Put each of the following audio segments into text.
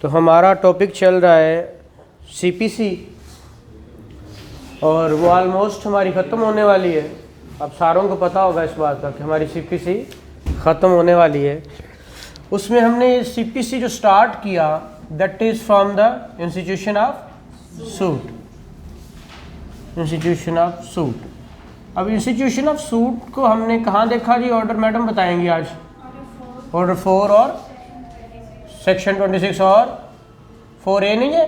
तो हमारा टॉपिक चल रहा है सीपीसी और वो ऑलमोस्ट हमारी ख़त्म होने वाली है। अब सारों को पता होगा इस बात का कि हमारी सीपीसी ख़त्म होने वाली है। उसमें हमने सीपीसी जो स्टार्ट किया that is from the institution of suit. Institution of suit. अब इंस्टीट्यूशन ऑफ सूट को हमने कहाँ देखा जी? ऑर्डर मैडम बताएंगी आज। ऑर्डर 4 और सेक्शन 26 और 4A नहीं है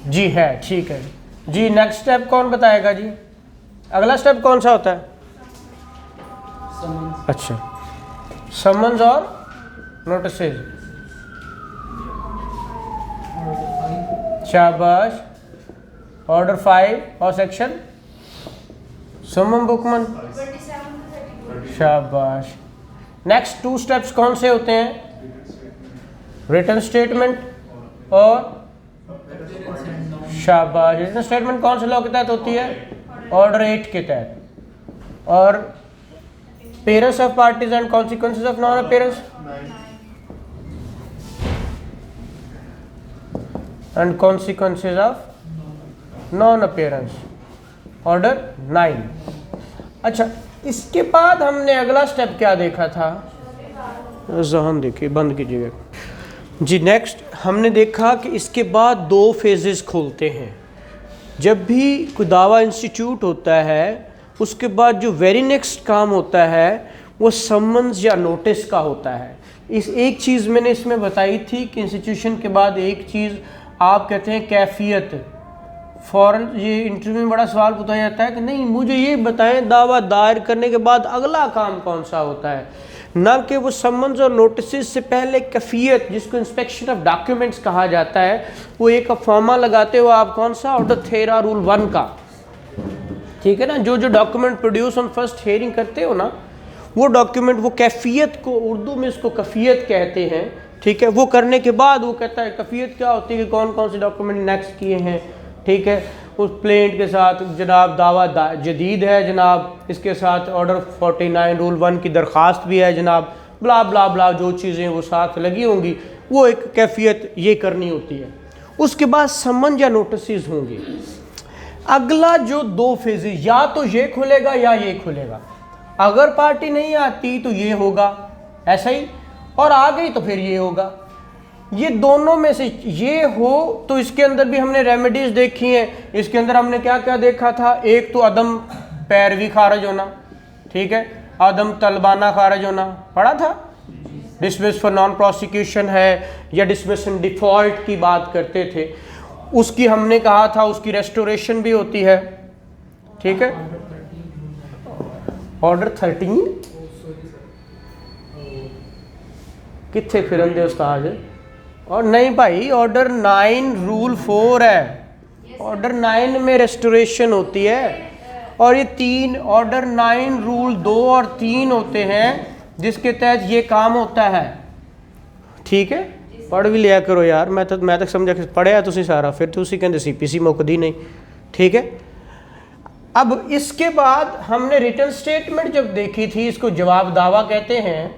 जी? है, ठीक है जी। नेक्स्ट स्टेप कौन बताएगा जी? अगला स्टेप कौन सा होता है? अच्छा, समन्स और नोटिसेज। शाबाश। ऑर्डर 5 और सेक्शन सुमन बुकमन। शाबाश। नेक्स्ट 2 स्टेप्स कौन से होते हैं? रिटन स्टेटमेंट और शाबाश। रिटन स्टेटमेंट कौन से लॉ के तहत होती है? ऑर्डर 8 के तहत। और parents of parties and consequences of non appearance and consequences of non appearance, order 9। अच्छा, इसके बाद हमने अगला स्टेप क्या देखा था? जहन देखिए, बंद कीजिएगा जी। नेक्स्ट हमने देखा कि इसके बाद 2 फेजेस खोलते हैं। जब भी कोई दावा इंस्टीट्यूट होता है उसके बाद जो वेरी नेक्स्ट काम होता है वो समन्स या नोटिस का होता है। इस एक चीज़ मैंने इसमें बताई थी कि इंस्टीट्यूशन के बाद एक चीज़ आप कहते हैं कैफियत। फ़ौरन ये इंटरव्यू में बड़ा सवाल पूछा जाता है कि नहीं मुझे ये बताएं दावा दायर करने के बाद अगला काम कौन सा होता है, ना कि वो समन्स और नोटिस से पहले कैफियत जिसको इंस्पेक्शन ऑफ डॉक्यूमेंट्स कहा जाता है। वो एक फॉर्मा लगाते हो आप कौन सा? ऑर्डर 13 रूल 1 का, ठीक है ना। जो जो document produce on first hearing करते हो ना, वो डॉक्यूमेंट, वो कैफियत को उर्दू में इसको कैफियत कहते हैं, ठीक है। वो करने के बाद वो कहता है कैफियत क्या होती है कि कौन कौन से डॉक्यूमेंट नेक्स्ट किए हैं, ठीक है। उस प्लेंट के साथ जनाब दावा जदीद है जनाब, इसके साथ ऑर्डर 49 रूल 1 की दरख्वास्त भी है जनाब, ब्ला ब्ला ब्ला जो चीज़ें वो साथ लगी होंगी, वो एक कैफियत ये करनी होती है। उसके बाद समन या नोटिस होंगे। अगला जो 2 फेजेज, या तो ये खुलेगा या ये खुलेगा। अगर पार्टी नहीं आती तो ये होगा ऐसा ही, और आ गई तो फिर ये होगा। ये दोनों में से ये हो तो इसके अंदर भी हमने रेमेडीज देखी हैं। इसके अंदर हमने क्या क्या देखा था? एक तो अदम पैरवी खारिज होना, ठीक है, अदम तलबाना खारिज होना पढ़ा था। डिसमिस फॉर नॉन प्रोसिक्यूशन है या डिसमिस इन डिफॉल्ट की बात करते थे, उसकी हमने कहा था उसकी रेस्टोरेशन भी होती है, ठीक है। ऑर्डर 13 कितने फिरन दे उस्ताद? और नहीं भाई, ऑर्डर 9 रूल 4 है। ऑर्डर 9 में रेस्टोरेशन होती है। और ये 3 ऑर्डर 9 रूल 2 और 3 होते हैं जिसके तहत ये काम होता है, ठीक है। पढ़ भी लिया करो यार, मैं तक समझा कि पढ़िया तुसी सारा, फिर तुसी कहते सीपीसी मुकदी नहीं, ठीक है। अब इसके बाद हमने रिटन स्टेटमेंट जब देखी थी, इसको जवाब दावा कहते हैं,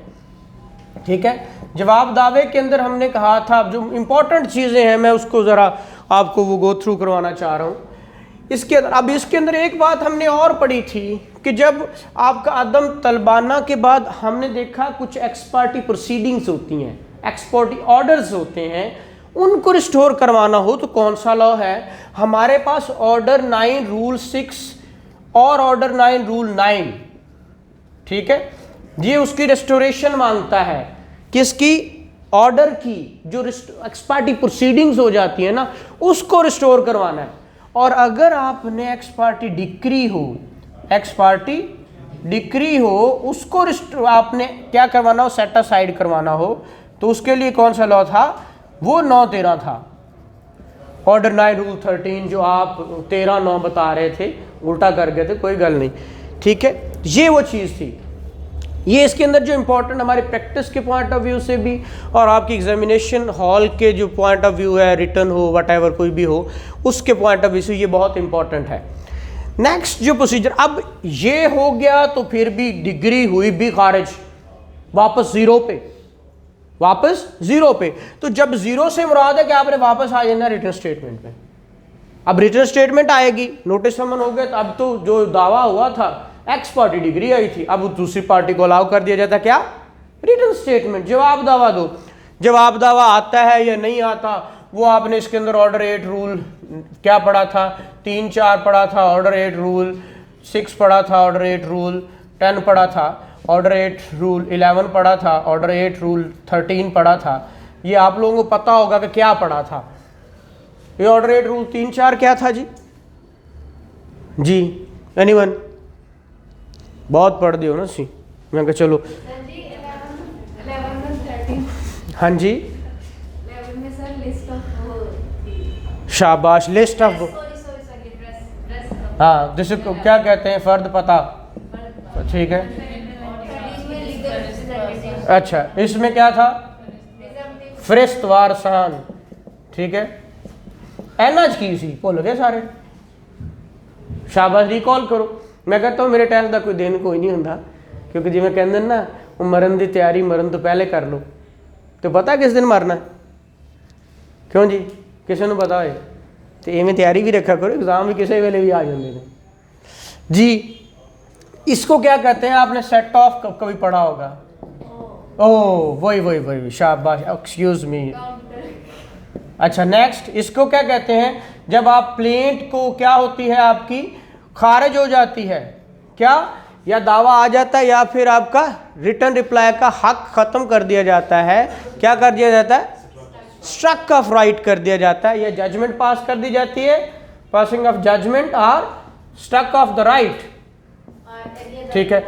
ठीक है। जवाब दावे के अंदर हमने कहा था, जो इंपॉर्टेंट चीज़ें हैं मैं उसको ज़रा आपको वो गो थ्रू करवाना चाह रहा हूँ इसके अंदर। अब इसके अंदर एक बात हमने और पढ़ी थी कि जब आपका अदम तलबाना के बाद हमने देखा कुछ एक्स पार्टी प्रोसीडिंग्स होती हैं, एक्स पार्टी ऑर्डर्स होते हैं, उनको रिस्टोर करवाना हो तो कौन सा लॉ है हमारे पास? ऑर्डर 9 रूल 6 और ऑर्डर 9 रूल 9, ठीक है। ये उसकी रेस्टोरेशन मांगता है, किसकी? ऑर्डर की। जो एक्स पार्टी प्रोसीडिंग्स हो जाती है ना, उसको रिस्टोर करवाना है। और अगर आपने एक्स पार्टी डिक्री हो, एक्स पार्टी डिक्री हो, उसको आपने क्या करवाना हो? सेट असाइड करवाना हो, तो उसके लिए कौन सा लॉ था? वो 9-13 था। ऑर्डर 9 रूल 13 जो आप 13-9 बता रहे थे, उल्टा कर गए थे, कोई गल नहीं, ठीक है। ये वो चीज़ थी। ये इसके अंदर जो इम्पोर्टेंट हमारे प्रैक्टिस के पॉइंट ऑफ व्यू से भी और आपकी एग्जामिनेशन हॉल के जो पॉइंट ऑफ व्यू है, रिटर्न हो वट कोई भी हो, उसके पॉइंट ऑफ व्यू से ये बहुत इंपॉर्टेंट है। नेक्स्ट जो प्रोसीजर, अब ये हो गया तो फिर भी डिग्री हुई भी खारिज, वापस 0 पे, वापस जीरो पे। तो जब जीरो से मुराद है कि आपने वापस आ जाना रिटर्न स्टेटमेंट पे। अब रिटर्न स्टेटमेंट आएगी, नोटिस समन हो गया, तो अब तो जो दावा हुआ था एक्स पार्टी डिग्री आई थी, अब दूसरी पार्टी को अलाउ कर दिया जाता क्या, रिटर्न स्टेटमेंट। जवाब दावा दो, जवाब दावा आता है या नहीं आता, वो आपने इसके अंदर ऑर्डर 8 रूल क्या पढ़ा था, 3 4 पढ़ा था, ऑर्डर 8 रूल 6 पढ़ा था, ऑर्डर 8 रूल 10 पढ़ा था, ऑर्डर 8 रूल 11 पढ़ा था, ऑर्डर 8 रूल 13 पढ़ा था। ये आप लोगों को पता होगा कि क्या पढ़ा था। ये ऑर्डर 8 रूल 3 4 क्या था जी? जी एनीवन? बहुत पढ़ दियो ना सी, मैं कहा चलो। हाँ जी, शाबाश, लिस्ट ऑफ, हाँ जिसे क्या कहते हैं, फर्द पता, ठीक है। अच्छा, इसमें क्या था, फरिश्त वारसान, ठीक है। एनज की सी भुल गए सारे, शाबाश, रिकॉल करो। मैं कहता हूँ मेरे टाइम का कोई दिन कोई नहीं होता, क्योंकि जिवें कहते ना मरन की तैयारी मरन तो पहले कर लो। तो पता किस दिन मरना, क्यों जी, किसी को पता है? तो इवें तैयारी भी रखा करो, एग्जाम भी किसी वेले भी आ जाते हैं जी। इसको क्या कहते हैं, आपने सेट ऑफ कभी पढ़ा होगा? ओह वही वही वही, शाबाश, एक्सक्यूज मी। अच्छा नेक्स्ट, इसको क्या कहते हैं, जब आप प्लेंट को क्या होती है आपकी, खारिज हो जाती है, क्या, या दावा आ जाता है या फिर आपका रिटर्न रिप्लाई का हक खत्म कर दिया जाता है, क्या कर दिया जाता है, स्ट्रक ऑफ राइट कर दिया जाता है, या जजमेंट पास कर दी जाती है, पासिंग ऑफ जजमेंट और स्ट्रक ऑफ द राइट, ठीक है।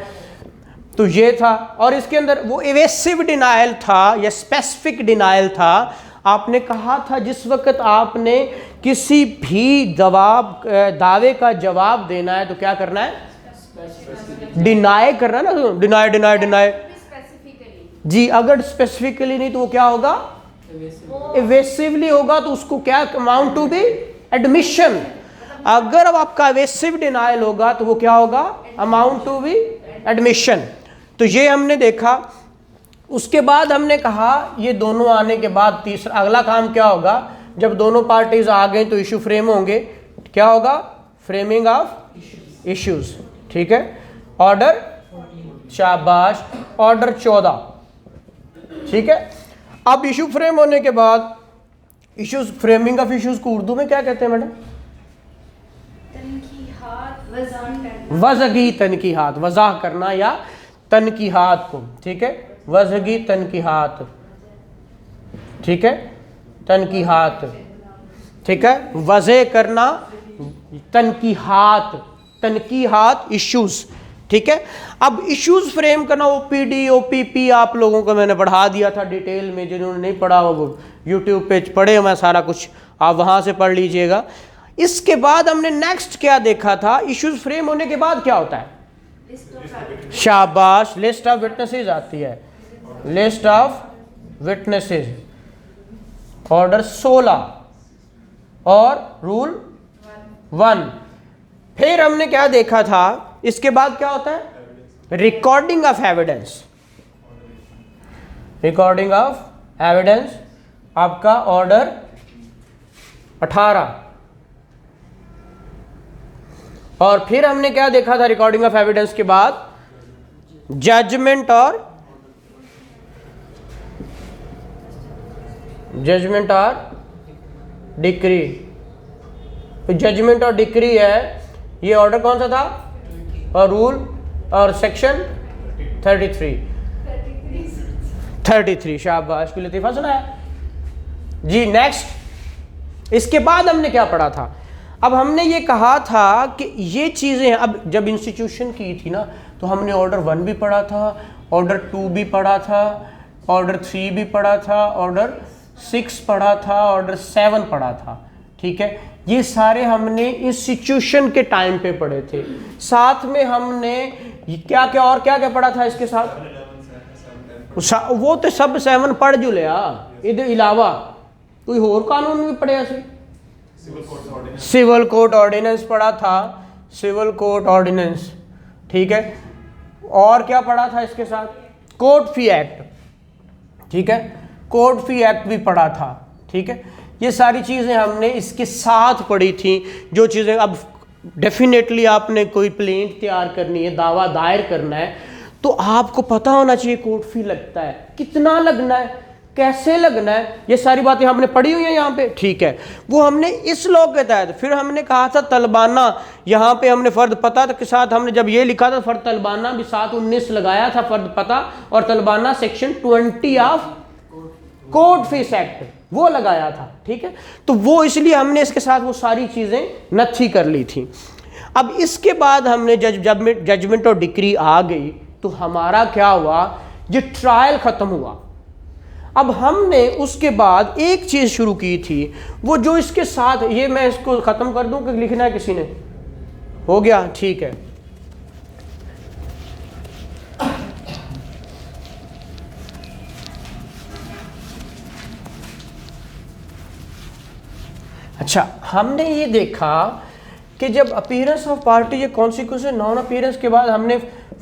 तो ये था, और इसके अंदर वो इवेसिव डिनायल था या स्पेसिफिक डिनायल था। आपने कहा था जिस वक्त आपने किसी भी दावे का जवाब देना है तो क्या करना है, डिनाई करना ना, डिनाई डिनाई डिनाई जी। अगर स्पेसिफिकली नहीं तो वो क्या होगा, इवेसिवली होगा, तो उसको क्या अमाउंट टू बी एडमिशन। अगर अब आपका इवेसिव डिनायल होगा तो वो क्या होगा, अमाउंट टू बी एडमिशन। तो ये हमने देखा। उसके बाद हमने कहा ये दोनों आने के बाद तीसरा अगला काम क्या होगा, जब दोनों पार्टीज आ गए तो इशू फ्रेम होंगे, क्या होगा, फ्रेमिंग ऑफ इश्यूज, ठीक है। ऑर्डर, शाबाश, ऑर्डर 14, ठीक है। अब इशू फ्रेम होने के बाद इश्यूज, फ्रेमिंग ऑफ इश्यूज को उर्दू में क्या कहते हैं मैडम, वज़गी तनकीहात, वज़ाह करना या तनकीहात को, ठीक है, वज़गी तनकीहात, ठीक है, तनकीहात, ठीक है, वज़े करना, तनकीहात, तनकीहात इश्यूज, ठीक है। अब इश्यूज फ्रेम करना, ओपीडी ओपीपी आप लोगों को मैंने पढ़ा दिया था डिटेल में, जिन्होंने नहीं पढ़ा वो यूट्यूब पे पढ़े मैं सारा कुछ, आप वहाँ से पढ़ लीजिएगा। इसके बाद हमने नेक्स्ट क्या देखा था, इश्यूज फ्रेम होने के बाद क्या होता है, शाबाश, लिस्ट ऑफ विटनेसेस आती है, लिस्ट ऑफ विटनेसेस, ऑर्डर 16 और रूल 1। फिर हमने क्या देखा था, इसके बाद क्या होता है, recording of evidence, recording of evidence आपका ऑर्डर 18। और फिर हमने क्या देखा था रिकॉर्डिंग ऑफ एविडेंस के बाद, जजमेंट और डिक्री। तो जजमेंट और डिक्री है, ये ऑर्डर कौन सा था, और रूल और सेक्शन 33, शाबाश, की लतीफ़ा सुना है जी। नेक्स्ट, इसके बाद हमने क्या पढ़ा था, अब हमने ये कहा था कि ये चीज़ें, अब जब इंस्टीट्यूशन की थी ना तो हमने ऑर्डर 1 भी पढ़ा था, ऑर्डर 2 भी पढ़ा था, ऑर्डर 3 भी पढ़ा था, ऑर्डर 6 पढ़ा था, ऑर्डर 7 पढ़ा था, ठीक है। ये सारे हमने इंस्टीट्यूशन के टाइम पे पढ़े थे। साथ में हमने क्या क्या और क्या क्या पढ़ा था इसके साथ, वो तो सब 7 पढ़ जो लिया, इधर अलावा कोई और कानून भी पढ़े ऐसे, सिविल कोर्ट ऑर्डिनेंस पढ़ा था, सिविल कोर्ट ऑर्डिनेंस, ठीक है। और क्या पढ़ा था इसके साथ, कोर्ट फी एक्ट, ठीक है। कोर्ट फी एक्ट भी पढ़ा था, ठीक है। ये सारी चीज़ें हमने इसके साथ पढ़ी थी। जो चीज़ें अब डेफिनेटली आपने कोई प्लेंट तैयार करनी है, दावा दायर करना है, तो आपको पता होना चाहिए कोर्ट फी लगता है, कितना लगना है, कैसे लगना है, ये सारी बातें हमने पढ़ी हुई हैं यहाँ पे, ठीक है। वो हमने इस लॉ के तहत, फिर हमने कहा था तलबाना, यहाँ पे हमने फ़र्द पता के साथ हमने जब ये लिखा था फ़र्द तलबाना भी 7/19 लगाया था, फ़र्द पता और तलबाना section 20 of court fee act वो लगाया था, ठीक है। तो वो इसलिए हमने इसके साथ वो सारी चीज़ें नथी कर ली थी। अब इसके बाद हमने जजमेंट और डिक्री आ गई, तो हमारा क्या हुआ, ये ट्रायल ख़त्म हुआ। अब हमने उसके बाद एक चीज़ शुरू की थी, वो जो इसके साथ, ये मैं इसको ख़त्म कर दूं कि लिखना है किसी ने, हो गया, ठीक है। अच्छा, हमने ये देखा कि जब अपीयरेंस ऑफ पार्टी या कॉन्सिक्वेंस नॉन अपीयरेंस के बाद हमने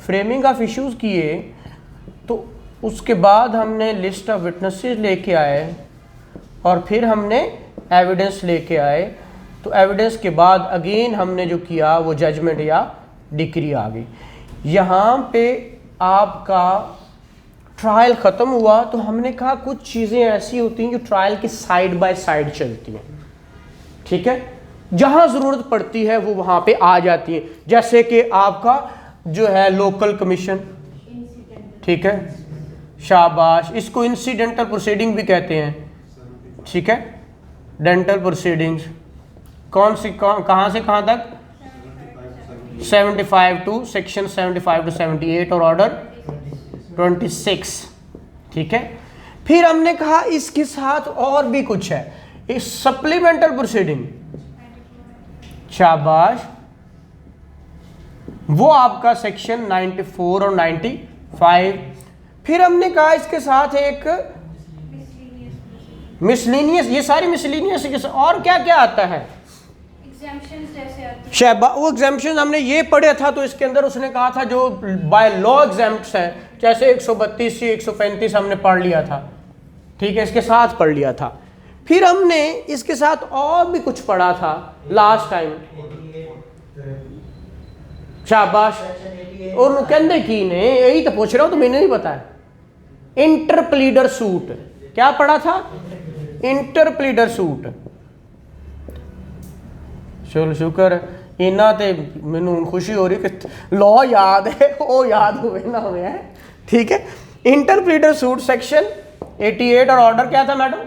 फ्रेमिंग ऑफ इश्यूज किए, तो उसके बाद हमने लिस्ट ऑफ विटनेसेस लेके आए और फिर हमने एविडेंस लेके आए। तो एविडेंस के बाद अगेन हमने जो किया वो जजमेंट या डिक्री आ गई। यहाँ पे आपका ट्रायल ख़त्म हुआ, तो हमने कहा कुछ चीज़ें ऐसी होती हैं जो ट्रायल की साइड बाय साइड चलती हैं, ठीक है। जहाँ ज़रूरत पड़ती है वो वहाँ पे आ जाती है, जैसे कि आपका जो है लोकल कमीशन, ठीक है, शाबाश, इसको इंसिडेंटल प्रोसीडिंग भी कहते हैं, ठीक है। डेंटल प्रोसीडिंग्स कहाँ से कहाँ तक, 75 टू सेक्शन 75 टू 78 और ऑर्डर 26, ठीक है। फिर हमने कहा इसके साथ और भी कुछ है, इस सप्लीमेंटल प्रोसीडिंग, शाबाश, वो आपका सेक्शन 94 और 95। फिर हमने कहा इसके साथ एक मिसलेनियस, ये सारी मिसलेनियस और क्या क्या आता है, शहबा, वो एग्जाम्पशन हमने ये पढ़ा था। तो इसके अंदर उसने कहा था जो बाय लॉ एग्जाम्प्ट्स हैं, जैसे 132 से 135 हमने पढ़ लिया था, ठीक है, इसके साथ पढ़ लिया था। फिर हमने इसके साथ और भी कुछ पढ़ा था लास्ट टाइम, शाबाश, और कहते की ने यही तो पूछ रहा हूं, तो मैंने नहीं पता है। इंटरप्लीडर सूट, क्या पढ़ा था, इंटरप्लीडर सूट। चलो शुक्र इन्ना ते मैनू खुशी हो रही कि लॉ याद है, वो याद हुए ना हुए है, ठीक है। इंटरप्लीडर सूट सेक्शन 88 और ऑर्डर क्या था मैडम,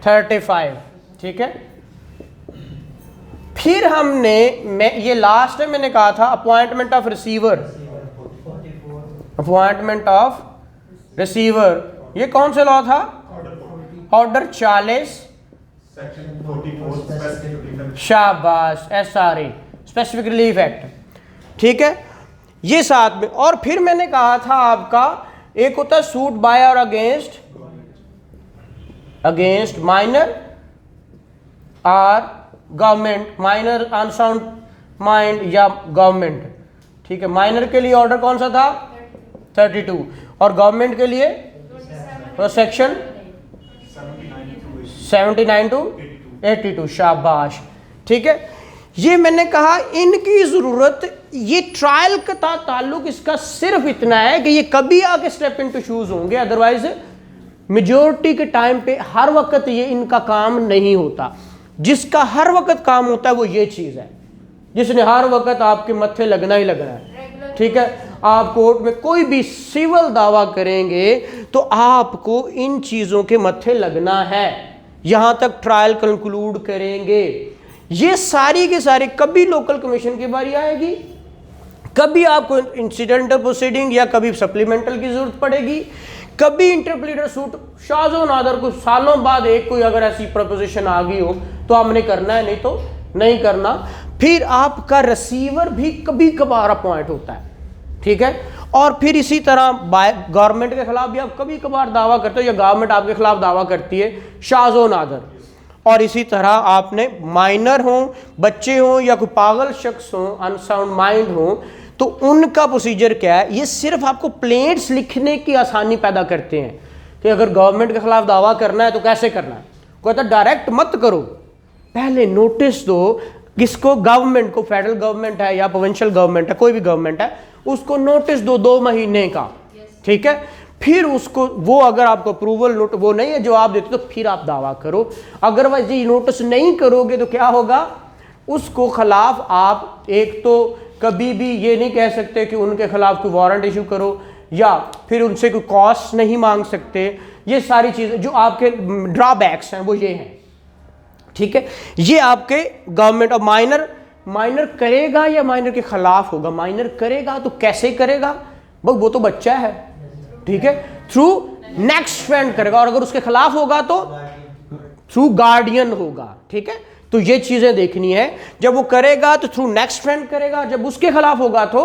35, ठीक है। फिर हमने, ये लास्ट में मैंने कहा था appointment of receiver, appointment of receiver, ये कौन सा लॉ था, ऑर्डर 40, शाबाश, SRA, स्पेसिफिक रिलीफ एक्ट, ठीक है, ये साथ में। और फिर मैंने कहा था आपका एक होता है सूट बाय और against minor or government, minor unsound mind या गवर्नमेंट, ठीक है। माइनर के लिए ऑर्डर कौन सा था, 32, और गवर्नमेंट के लिए सेक्शन 79 टू 82, शाबाश, ठीक है। ये मैंने कहा इनकी ज़रूरत, ये ट्रायल का ताल्लुक इसका सिर्फ इतना है कि ये कभी आके स्टेप इनटू शूज होंगे, अदरवाइज मेजॉरिटी के टाइम पे हर वक्त ये इनका काम नहीं होता। जिसका हर वक्त काम होता है वो ये चीज़ है, जिसने हर वक्त आपके मत्थे लगना ही लगना है, ठीक है। आप कोर्ट में कोई भी सिविल दावा करेंगे तो आपको इन चीज़ों के मत्थे लगना है, यहाँ तक ट्रायल कंक्लूड करेंगे। ये सारी के सारी, कभी लोकल कमीशन की बारी आएगी, कभी आपको इंसिडेंटल प्रोसीडिंग या कभी सप्लीमेंटल की जरूरत पड़ेगी, कभी इंटरप्लीडर सूट, शाज़ो नादर को सालों बाद एक कोई अगर ऐसी प्रपोजिशन आ गई हो तो हमने करना है, नहीं तो नहीं करना। फिर आपका रिसीवर भी कभी कभार अपॉइंट होता है, ठीक है। और फिर इसी तरह गवर्नमेंट के खिलाफ भी आप कभी कभार दावा करते हो या गवर्नमेंट आपके खिलाफ दावा करती है, शाज़ो नादर। और इसी तरह आपने माइनर हो, बच्चे हों या कोई पागल शख्स हो, अनसाउंड माइंड हो, तो उनका प्रोसीजर क्या है। ये सिर्फ आपको प्लेट्स लिखने की आसानी पैदा करते हैं कि अगर गवर्नमेंट के खिलाफ दावा करना है तो कैसे करना है। कहता डायरेक्ट मत करो, पहले नोटिस दो किसको, गवर्नमेंट को, फेडरल गवर्नमेंट है या प्रोविंशियल गवर्नमेंट है, कोई भी गवर्नमेंट है, उसको नोटिस दो 2 महीने का, ठीक है। फिर उसको वो अगर आपको अप्रूवल नोट वो नहीं है जवाब देते तो फिर आप दावा करो। अगरवाइज ये नोटिस नहीं करोगे तो क्या होगा, उसको खिलाफ आप एक तो कभी भी ये नहीं कह सकते कि उनके खिलाफ कोई वारंट इशू करो, या फिर उनसे कोई कॉस्ट नहीं मांग सकते। ये सारी चीज़ें जो आपके ड्रॉबैक्स हैं वो ये हैं, ठीक है। ये आपके गवर्नमेंट और माइनर करेगा या माइनर के खिलाफ होगा। माइनर करेगा तो कैसे करेगा, वो तो बच्चा है, ठीक है, थ्रू नेक्स्ट फ्रेंड करेगा, और अगर उसके खिलाफ होगा तो थ्रू गार्डियन होगा, ठीक है। तो ये चीजें देखनी है, जब वो करेगा तो थ्रू नेक्स्ट फ्रेंड करेगा, जब उसके खिलाफ होगा तो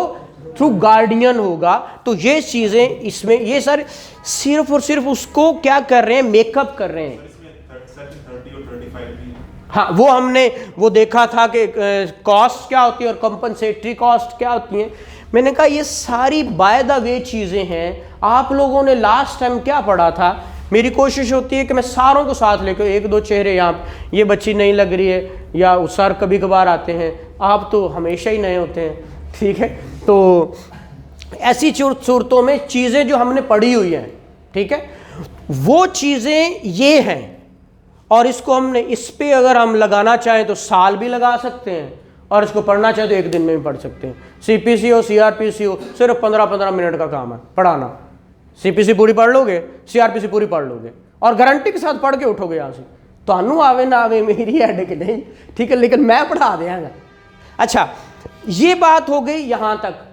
थ्रू गार्डियन होगा। तो ये चीजें इसमें ये सर सिर्फ और सिर्फ उसको क्या कर रहे हैं, मेकअप कर रहे हैं। हाँ, वो हमने वो देखा था कि कॉस्ट क्या होती है और कंपनसेटरी कॉस्ट क्या होती है। मैंने कहा ये सारी बाय द वे चीज़ें हैं। आप लोगों ने लास्ट टाइम क्या पढ़ा था, मेरी कोशिश होती है कि मैं सारों को साथ लेकर, एक दो चेहरे यहाँ, ये बच्ची नहीं लग रही है या सर कभी कभार आते हैं, आप तो हमेशा ही नए होते हैं, ठीक है। तो ऐसी सूरतों में चीज़ें जो हमने पढ़ी हुई हैं, ठीक है, वो चीज़ें ये हैं, और इसको हमने इस पे अगर हम लगाना चाहें तो साल भी लगा सकते हैं, और इसको पढ़ना चाहे तो एक दिन में भी पढ़ सकते हैं। सीपीसी हो सीआरपीसी हो, सिर्फ 15-15 मिनट का काम है पढ़ाना। सीपीसी पूरी पढ़ लोगे, सीआरपीसी पूरी पढ़ लोगे, और गारंटी के साथ पढ़ के उठोगे यहाँ से। तो आवे ना आवे मेरी हेडेक नहीं, ठीक है, लेकिन मैं पढ़ा देंगा। अच्छा, ये बात हो गई यहाँ तक।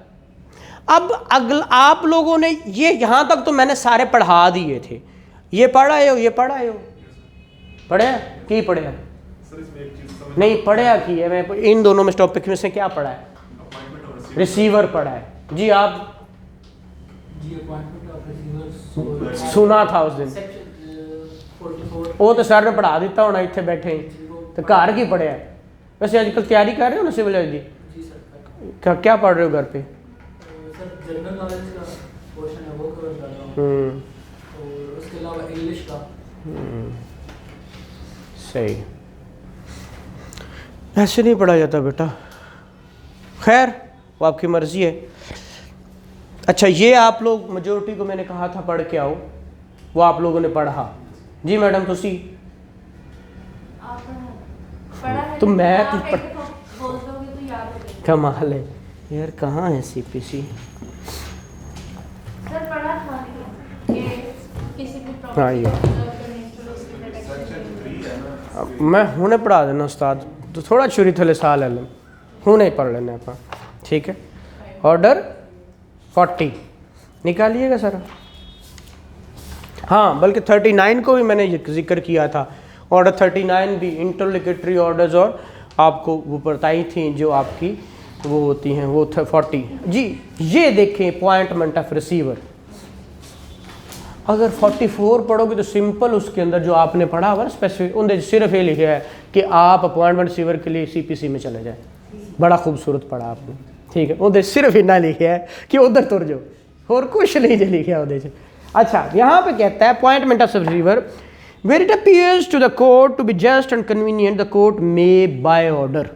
अब अगला आप लोगों ने ये यहाँ तक तो मैंने सारे पढ़ा दिए थे। ये पढ़ाए हो, ये पढ़ाए हो, पढ़े की पढ़े नहीं पढ़ा की है। मैं इन दोनों में टॉपिक में से क्या पढ़ा है, रिसीवर पढ़ा है जी। आप सुना था उस दिन, वो तो सर ने पढ़ा दिता होना, इतने बैठे तो घर की पढ़े है। वैसे आजकल तैयारी कर रहे हो ना सिविल जज की, क्या पढ़ रहे हो घर पे? जनरल नॉलेज का पोर्शन है वो कवर कर रहा हूं, और उसके अलावा इंग्लिश का। सही, ऐसे नहीं पढ़ा जाता बेटा, खैर वो आपकी मर्जी है। अच्छा, ये आप लोग मेजोरिटी को मैंने कहा था पढ़ के आओ, वो आप लोगों ने पढ़ा जी। मैडम तुसी तो मैं कमाल है यार, कहाँ है सीपीसी? हाँ ये मैं हुने पढ़ा देना उस्ताद, तो थोड़ा छुरी थले साल है हुने पढ़ लेने आप, ठीक है। ऑर्डर 40 निकालिएगा सर। हाँ, बल्कि 39 को भी मैंने जिक्र किया था। ऑर्डर 39 भी इंटरलोक्यूटरी ऑर्डर्स, और आपको वो बताई थी जो आपकी वो होती हैं वो 40 जी। ये देखें अपॉइंटमेंट ऑफ रिसीवर, अगर 44 पढ़ोगे तो सिंपल उसके अंदर जो आपने पढ़ा हुआ ना स्पेसिफिक, उनमें सिर्फ ये लिखा है कि आप अपॉइंटमेंट रिसीवर के लिए सीपीसी में चले जाए। बड़ा खूबसूरत पढ़ा आपने, ठीक है। उधर सिर्फ इतना लिखा है कि उधर तुर जाओ, और कुछ नहीं जो लिखा उधर। अच्छा, यहाँ पे कहता है appointment of receiver, where it appears to the court to be just and convenient the court may by order,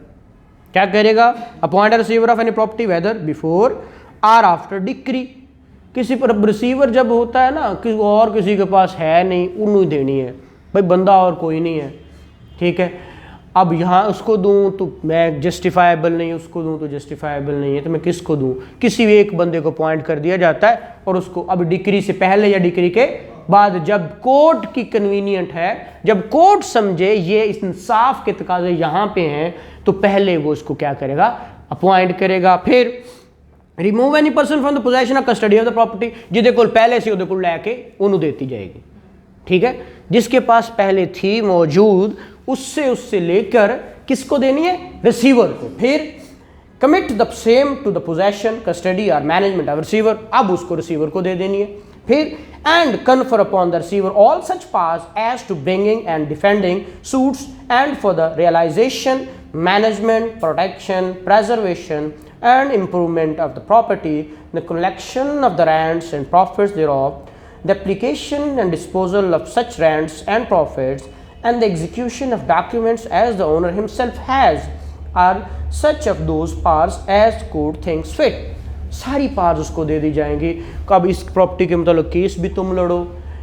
क्या करेगा, appoint receiver of any property whether before or after decree. किसी पर रिसीवर जब होता है ना कि और किसी के पास है नहीं, उन्हें देनी है भाई, बंदा और कोई नहीं है, ठीक है। अब यहाँ उसको दूँ तो मैं जस्टिफाइबल नहीं, उसको दूँ तो जस्टिफाइबल नहीं है, तो मैं किसको दूँ? किसी भी एक बंदे को अपॉइंट कर दिया जाता है, और उसको अब डिक्री से पहले या डिक्री के बाद, जब कोर्ट की कन्वीनियंट है, जब कोर्ट समझे ये इंसाफ के तकाजे यहाँ पे हैं, तो पहले वो उसको क्या करेगा, अपॉइंट करेगा। फिर remove any person from the possession of custody of the property, जिदे को पहले से उदे को लैके उन्होंने देती जाएगी, ठीक है। जिसके पास पहले थी मौजूद, उससे लेकर किसको देनी है, रिसीवर को। फिर commit the same to the possession custody और मैनेजमेंट ऑफ रिसीवर, अब उसको रिसीवर को दे देनी है। फिर and confer upon the receiver all such powers as to bringing and defending suits and for the realisation, management, protection, preservation and improvement of the property, the collection of the rents and profits thereof, the application and disposal of such rents and profits and the execution of documents as the owner himself has are such of those powers as court thinks fit. सारी powers उसको दे दी जाएंगी। कब इस property के मतलब case भी तुम लड़ो,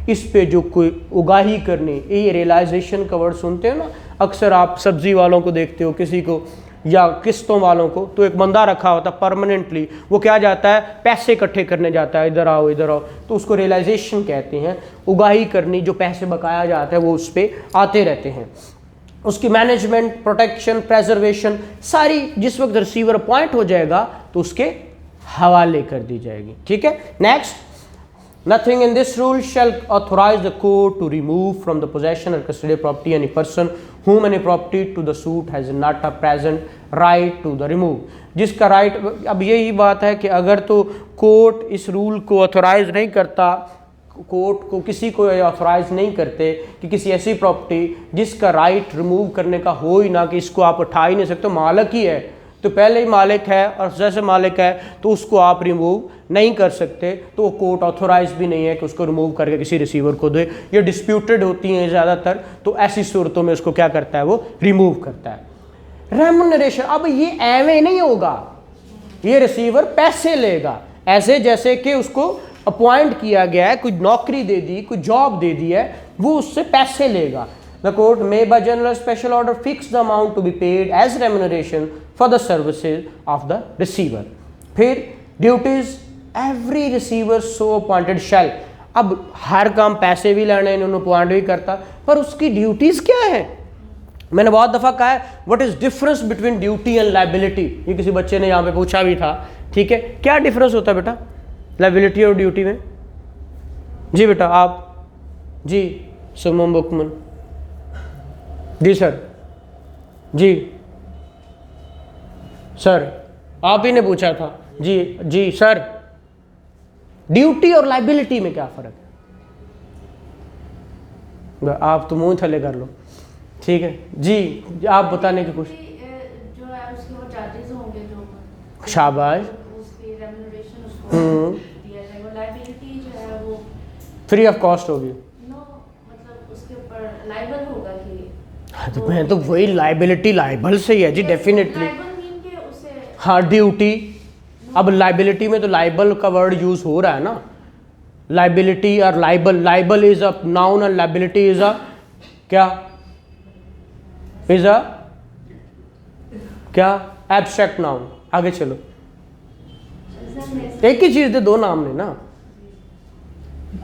इस पे जो कोई उगाही करनी, ये रियलाइजेशन का वर्ड सुनते हो ना, अक्सर आप सब्जी वालों को देखते हो, किसी को या किस्तों वालों को, तो एक बंदा रखा होता परमानेंटली, वो क्या जाता है पैसे इकट्ठे करने जाता है, इधर आओ इधर आओ, तो उसको रियलाइजेशन कहते हैं। उगाही करनी, जो पैसे बकाया जाता है वो उस पर आते रहते हैं। उसकी मैनेजमेंट, प्रोटेक्शन, प्रेजर्वेशन सारी जिस वक्त रिसीवर अपॉइंट हो जाएगा तो उसके हवाले कर दी जाएगी। ठीक है, next, nothing in this rule shall authorize the court to remove from the possession or custody of property any person whom any property to the suit has not a present right to the remove. जिसका right, अब यही बात है कि अगर तो court इस rule को ऑथोराइज नहीं करता, कोर्ट को किसी को ऑथोराइज नहीं करते कि किसी ऐसी प्रॉपर्टी जिसका राइट रिमूव करने का हो ही ना, कि इसको आप उठा ही नहीं सकते, मालिक ही है तो पहले ही मालिक है और जैसे मालिक है तो उसको आप रिमूव नहीं कर सकते, तो वो कोर्ट ऑथोराइज भी नहीं है कि उसको रिमूव करके किसी रिसीवर को दे। ये डिस्प्यूटेड होती हैं ज़्यादातर, तो ऐसी सूरतों में उसको क्या करता है, वो रिमूव करता है। रेम्यूनरेशन, अब ये एवं नहीं होगा, ये रिसीवर पैसे लेगा, ऐसे जैसे कि उसको अपॉइंट किया गया है, कोई नौकरी दे दी, कोई जॉब दे दी है, वो उससे पैसे लेगा। The court may by general special order fix the amount to be paid as remuneration for the services of the receiver. फिर duties every receiver so appointed shall, अब हर काम पैसे भी लेने इन्होंने अपॉइंट भी करता, पर उसकी ड्यूटीज क्या है? मैंने बहुत दफ़ा कहा है what is difference between duty and liability, ये किसी बच्चे ने यहाँ पे पूछा भी था। ठीक है, क्या डिफरेंस होता है बेटा लाइबिलिटी और ड्यूटी में? जी बेटा आप, जी सुमन बुकमन, जी सर, जी सर आप ही ने पूछा था, जी जी सर, ड्यूटी और लाइबिलिटी में क्या फर्क है? आप तो मुंह थले कर लो। ठीक है जी, आप बताने की कोशिश। जो है उसके वो चार्जेस होंगे जो, शाबाश, उसकी रेम्यूनरेशन उसको दिया जाएगा। लाइबिलिटी जो है वो फ्री ऑफ कॉस्ट होगी। नो, मतलब उसके ऊपर लाइबल होगा कि, तो मैं तो वही लाइबिलिटी लाइबल से ही है जी, डेफिनेटली। हाँ ड्यूटी, अब लाइबिलिटी में तो लाइबल का वर्ड यूज हो रहा है ना, लाइबिलिटी और liable, liable is a noun और लाइबिलिटी इज अ क्या, इज अ क्या, एब्स्ट्रैक्ट नाउन। आगे चलो, एक ही चीज दे, दो नाम ने ना,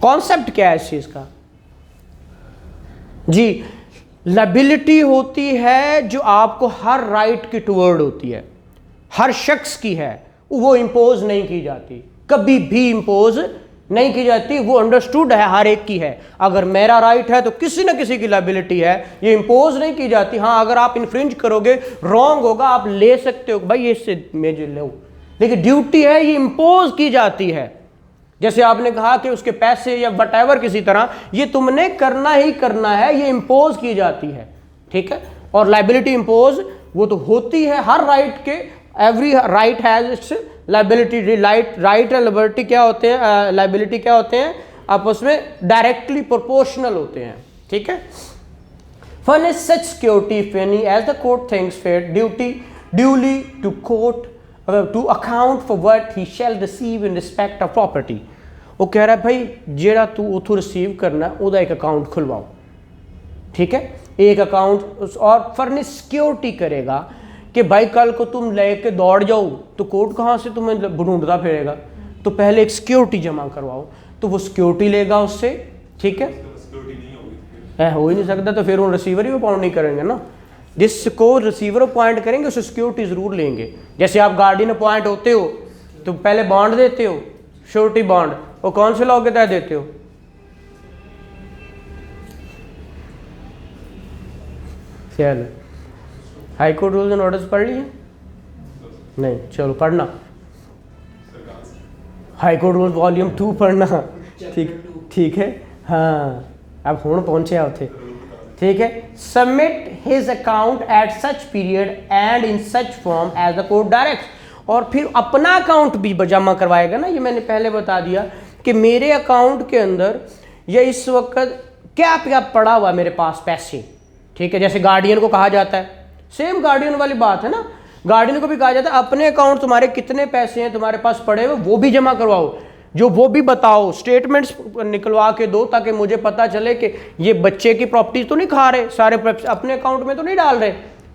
कॉन्सेप्ट क्या है इस चीज का? जी लाइबिलिटी होती है जो आपको हर राइट की टुवर्ड होती है, हर शख्स की है, वो इंपोज नहीं की जाती, कभी भी इंपोज नहीं की जाती, वो अंडरस्टूड है, हर एक की है। अगर मेरा राइट है तो किसी ना किसी की लाइबिलिटी है, ये इंपोज नहीं की जाती। हाँ अगर आप इन्फ्रिंज करोगे, रॉन्ग होगा, आप ले सकते हो भाई इससे मुझे लो, लेकिन ड्यूटी है ये इंपोज की जाती है। जैसे आपने कहा कि उसके पैसे या वटएवर किसी तरह, ये तुमने करना ही करना है, ये इंपोज की जाती है। ठीक है, और लाइबिलिटी इंपोज वो तो होती है हर राइट के, every right has its liability. Right and liberty क्या होते हैं, लाइबिलिटी क्या होते हैं, आपस में डायरेक्टली प्रोपोर्शनल होते हैं। ठीक है, furnish such security if any as the court thinks fit, duly to court to account for what he shall receive in respect of property। वो कह रहा है भाई जेड़ा तू उथों रिसीव करना उदा एक अकाउंट खुलवाओ। ठीक है, एक अकाउंट, और फर्निश सिक्योरिटी करेगा कि भाई कल को तुम लेके दौड़ जाओ तो कोर्ट कहाँ से तुम्हें ढूंढता फिरेगा, तो पहले एक सिक्योरिटी जमा करवाओ, तो वो सिक्योरिटी लेगा उससे। ठीक है, हो ही नहीं सकता, तो फिर वो रिसीवर ही अपॉइंट नहीं करेंगे ना, जिसको रिसीवर अपॉइंट करेंगे उससे सिक्योरिटी ज़रूर लेंगे। जैसे आप गार्डियन अपॉइंट होते हो तो पहले बॉन्ड देते हो, श्योरिटी बॉन्ड, वो कौन से लॉ के तहत देते हो? चलो high court rules and orders पढ़ लिए? नहीं, चलो पढ़ना, हाई कोर्ट रूल्स वॉल्यूम 2 पढ़ना। ठीक है, हाँ अब हूँ पहुँचे उथे। ठीक है, submit his account at such period and in such form as the court directs, और फिर अपना अकाउंट भी जमा करवाएगा ना, ये मैंने पहले बता दिया कि मेरे अकाउंट के अंदर या इस वक्त क्या क्या पड़ा हुआ मेरे पास पैसे, ठीक है। जैसे गार्डियन को कहा जाता है, सेम गार्डियन वाली बात है ना, गार्डियन को भी कहा जाता है अपने अकाउंट तुम्हारे कितने पैसे हैं तुम्हारे पास पड़े हुए वो भी जमा करवाओ, जो वो भी बताओ, स्टेटमेंट्स निकलवा के दो ताकि मुझे पता चले कि ये बच्चे की प्रॉपर्टी तो नहीं खा रहे, सारे अपने अकाउंट में तो नहीं डाल रहे,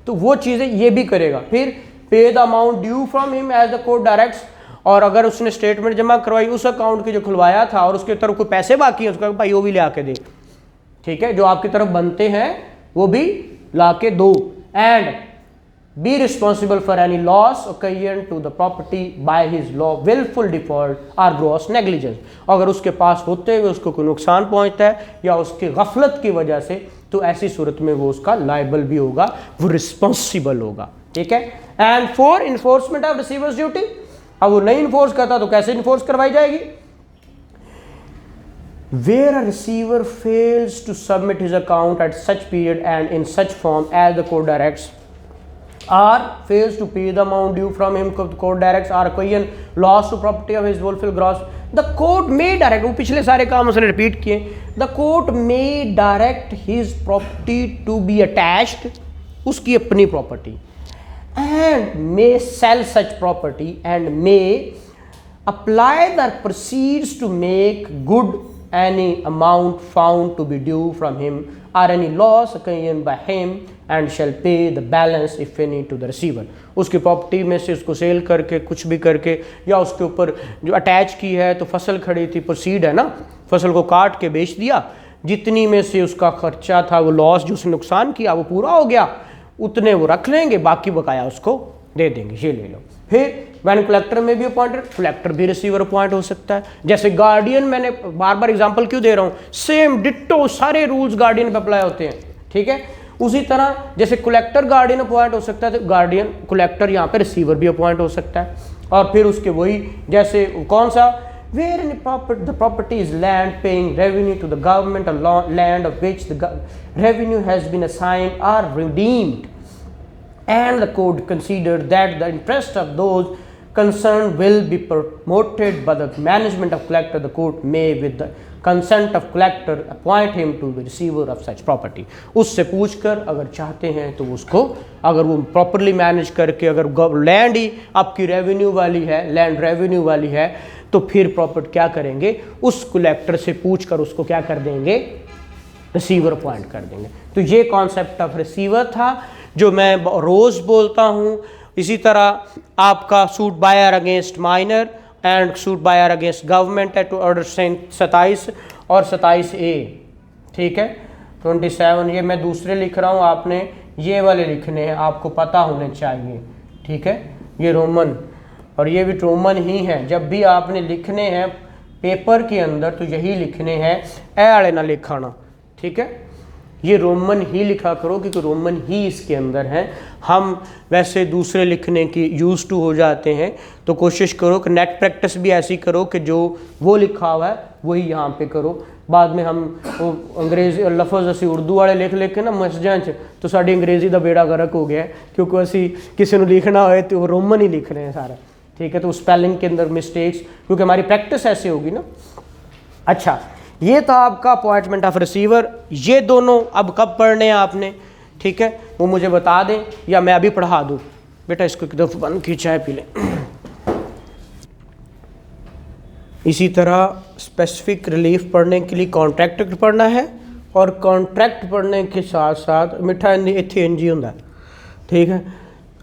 तो वो चीज़ें ये भी करेगा। फिर pay the amount due from him as the court directs, और अगर उसने स्टेटमेंट जमा करवाई उस अकाउंट की जो खुलवाया था और उसके तरफ कोई पैसे बाकी हैं उसका भाई वो भी ले आके दे, ठीक है, जो आपकी तरफ बनते हैं वो भी ला के दो। And be responsible for any loss occasioned to the property by his willful default or gross negligence। अगर उसके पास होते हुए उसको कोई नुकसान पहुंचता है या उसकी गफलत की वजह से, तो ऐसी सूरत में वो उसका लायबल भी होगा, वो रिस्पॉन्सिबल होगा, ठीक है। And for enforcement of receiver's duty, अब वो नहीं इन्फोर्स करता तो कैसे इन्फोर्स करवाई जाएगी? Where a receiver fails to submit his account at such period and in such form as the court directs, or fails to pay the amount due from him, court directs, or occasion loss to property of his willful gross, the court may direct, वो पिछले सारे काम उसने repeat किए, the court may direct his property to be attached, उसकी अपनी property, and may sell such property and may apply the proceeds to make good any amount found to be due from him or any loss occasioned by him and shall pay the balance if any to the receiver। उसकी property में से उसको cell करके कुछ भी करके या उसके ऊपर जो अटैच की है, तो फसल खड़ी थी, प्रोसीड है ना, फसल को काट के बेच दिया, जितनी में से उसका खर्चा था, वो लॉस जो उसने नुकसान किया वो पूरा हो गया, उतने वो रख लेंगे, बाकी बकाया उसको दे देंगे, ये ले लो। फिर वैन कलेक्टर में भी अपॉइंटेड, कलेक्टर भी रिसीवर अपॉइंट हो सकता है। जैसे गार्डियन, मैंने बार बार एग्जांपल क्यों दे रहा हूँ, सेम डिट्टो सारे रूल्स गार्डियन पे अप्लाई होते हैं, ठीक है। उसी तरह जैसे कलेक्टर गार्डियन अपॉइंट हो सकता है, तो गार्डियन कलेक्टर यहाँ पे रिसीवर भी अपॉइंट हो सकता है। और फिर उसके वही जैसे कौन सा, where the property is land paying revenue to the government, land of which the revenue has been assigned or redeemed and the court considered that the interest of those concerned will be promoted by the management of collector, the court may with the consent of collector appoint him to the receiver of such property। उससे पूछकर अगर चाहते हैं तो उसको, अगर वो properly manage करके, अगर लैंड ही आपकी रेवेन्यू वाली है, लैंड रेवेन्यू वाली है, तो फिर प्रॉपर्टी क्या करेंगे, उस कलेक्टर से पूछकर उसको क्या कर देंगे, रिसीवर अपॉइंट कर देंगे। तो ये कॉन्सेप्ट ऑफ रिसीवर था जो मैं रोज़ बोलता हूँ। इसी तरह आपका suit by or against minor and suit by or against government है, टू ऑर्डर 27 और 27A, ठीक है, 27, ये मैं दूसरे लिख रहा हूँ, आपने ये वाले लिखने हैं, आपको पता होने चाहिए, ठीक है। ये रोमन और ये भी रोमन ही है, जब भी आपने लिखने हैं पेपर के अंदर तो यही लिखने हैं, ए वाले ना लिखाना, ठीक है। ये रोमन ही लिखा करो क्योंकि रोमन ही इसके अंदर है। हम वैसे दूसरे लिखने की यूज़ टू हो जाते हैं, तो कोशिश करो कि नेट प्रैक्टिस भी ऐसी करो कि जो वो लिखा हुआ है वही यहाँ पे करो। बाद में हम वो अंग्रेजी लफज असी उर्दू वाले लिख के ना मसजां च, तो साड़ी अंग्रेजी का बेड़ा गर्क हो गया है, क्योंकि असी किसी को लिखना हो तो वो रोमन ही लिख रहे हैं सारा, ठीक है। तो स्पेलिंग के अंदर मिस्टेक्स, क्योंकि हमारी प्रैक्टिस ऐसे होगी ना। अच्छा, ये था आपका अपॉइंटमेंट ऑफ रिसीवर। ये दोनों अब कब पढ़ने हैं आपने, ठीक है, वो मुझे बता दें या मैं अभी पढ़ा दूँ। बेटा इसको एक दफ़ा बंद की, चाय पी लें। इसी तरह स्पेसिफिक रिलीफ पढ़ने के लिए कॉन्ट्रैक्ट पढ़ना है, और कॉन्ट्रैक्ट पढ़ने के साथ साथ मिठा इतने इंजी होंगे, ठीक है।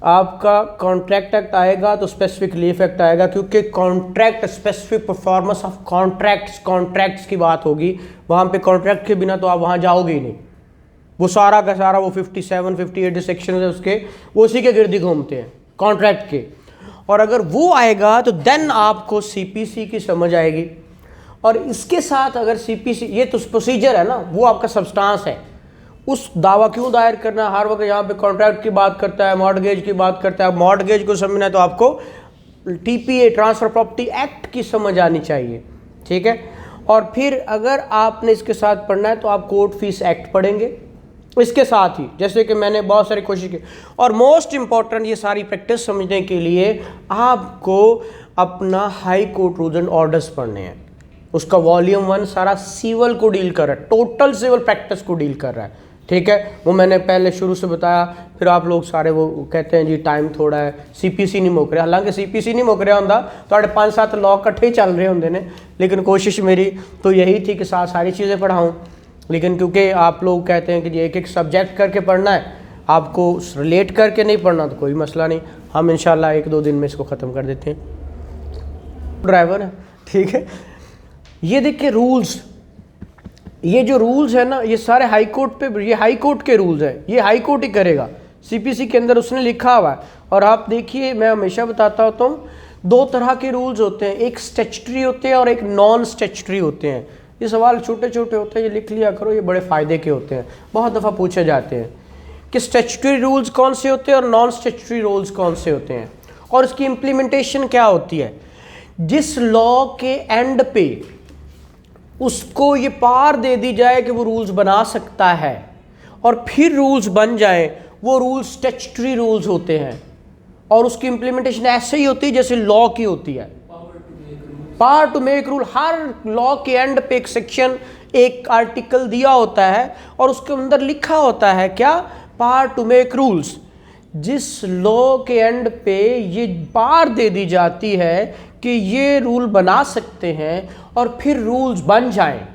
आपका कॉन्ट्रैक्ट एक्ट आएगा तो स्पेसिफिक रिलीफ एक्ट आएगा, क्योंकि contract specific performance of contracts की बात होगी। वहाँ पे कॉन्ट्रैक्ट के बिना तो आप वहाँ जाओगे ही नहीं। वो सारा का सारा वो 57, 58 सेक्शन है उसके, वो उसी के गिर्द घूमते हैं कॉन्ट्रैक्ट के। और अगर वो आएगा तो देन आपको CPC की समझ आएगी। और इसके साथ अगर CPC, ये तो प्रोसीजर है ना, वो आपका सब्सटेंस है। उस दावा क्यों दायर करना, हर वक्त यहाँ पे कॉन्ट्रैक्ट की बात करता है, मॉर्टगेज की बात करता है। मॉर्टगेज को समझना है तो आपको TPA ट्रांसफ़र प्रॉपर्टी एक्ट की समझ आनी चाहिए, ठीक है। और फिर अगर आपने इसके साथ पढ़ना है तो आप कोर्ट फीस एक्ट पढ़ेंगे इसके साथ ही, जैसे कि मैंने बहुत सारी कोशिश की। और मोस्ट इम्पॉर्टेंट, ये सारी प्रैक्टिस समझने के लिए आपको अपना high court rules and orders पढ़ने हैं। उसका वॉल्यूम 1 सारा सिविल को डील कर रहा है, टोटल सिविल प्रैक्टिस को डील कर रहा है, ठीक है। वो मैंने पहले शुरू से बताया। फिर आप लोग सारे वो कहते हैं जी टाइम थोड़ा है, CPC नहीं मुक रहा, हालांकि CPC नहीं मुक रहा होंदा तो 5-7 लॉ इकट्ठे ही चल रहे होंगे ने, लेकिन कोशिश मेरी तो यही थी कि सारी चीज़ें पढ़ाऊँ। लेकिन क्योंकि आप लोग कहते हैं कि जी एक एक सब्जेक्ट करके पढ़ना है, आपको रिलेट करके नहीं पढ़ना तो कोई मसला नहीं, हम इंशाल्लाह 1-2 दिन में इसको ख़त्म कर देते हैं। ड्राइवर है, ठीक है। ये देखिए रूल्स, ये जो रूल्स है ना ये सारे हाई कोर्ट पे, ये हाई कोर्ट के रूल्स हैं, ये हाई कोर्ट ही करेगा, CPC के अंदर उसने लिखा हुआ है। और आप देखिए मैं हमेशा बताता होता हूँ 2 तरह के रूल्स होते हैं, एक स्टैट्यूटरी होते हैं और एक नॉन स्टैट्यूटरी होते हैं। ये सवाल छोटे छोटे होते हैं, ये लिख लिया करो, ये बड़े फ़ायदे के होते हैं, बहुत दफ़ा पूछे जाते हैं कि स्टैट्यूटरी रूल्स कौन से होते हैं और नॉन स्टैट्यूटरी रूल्स कौन से होते हैं, और इसकी इम्प्लीमेंटेशन क्या होती है। जिस लॉ के एंड पे उसको ये पावर दे दी जाए कि वो रूल्स बना सकता है और फिर रूल्स बन जाए, वो रूल्स स्टैट्यूटरी रूल्स होते हैं, और उसकी इम्प्लीमेंटेशन ऐसे ही होती है जैसे लॉ की होती है। पावर टू मेक रूल, हर लॉ के एंड पे एक सेक्शन, एक आर्टिकल दिया होता है और उसके अंदर लिखा होता है क्या, पावर टू मेक रूल्स। जिस लॉ के एंड पे ये पावर दे दी जाती है कि ये रूल बना सकते हैं और फिर रूल्स बन जाएं,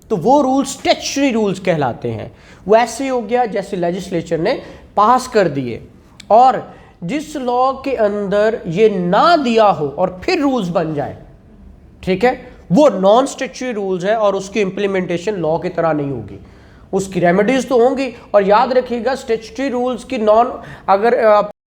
तो वो रूल्स स्टैट्यूटरी रूल्स कहलाते हैं। वो ऐसे ही हो गया जैसे लेजिस्लेचर ने पास कर दिए। और जिस लॉ के अंदर ये ना दिया हो और फिर रूल्स बन जाए, ठीक है, वो नॉन स्टैट्यूटरी रूल्स है और उसकी इंप्लीमेंटेशन लॉ की तरह नहीं होगी, उसकी रेमेडीज तो होंगी। और याद रखिएगा स्टैट्यूटरी रूल्स की अगर आप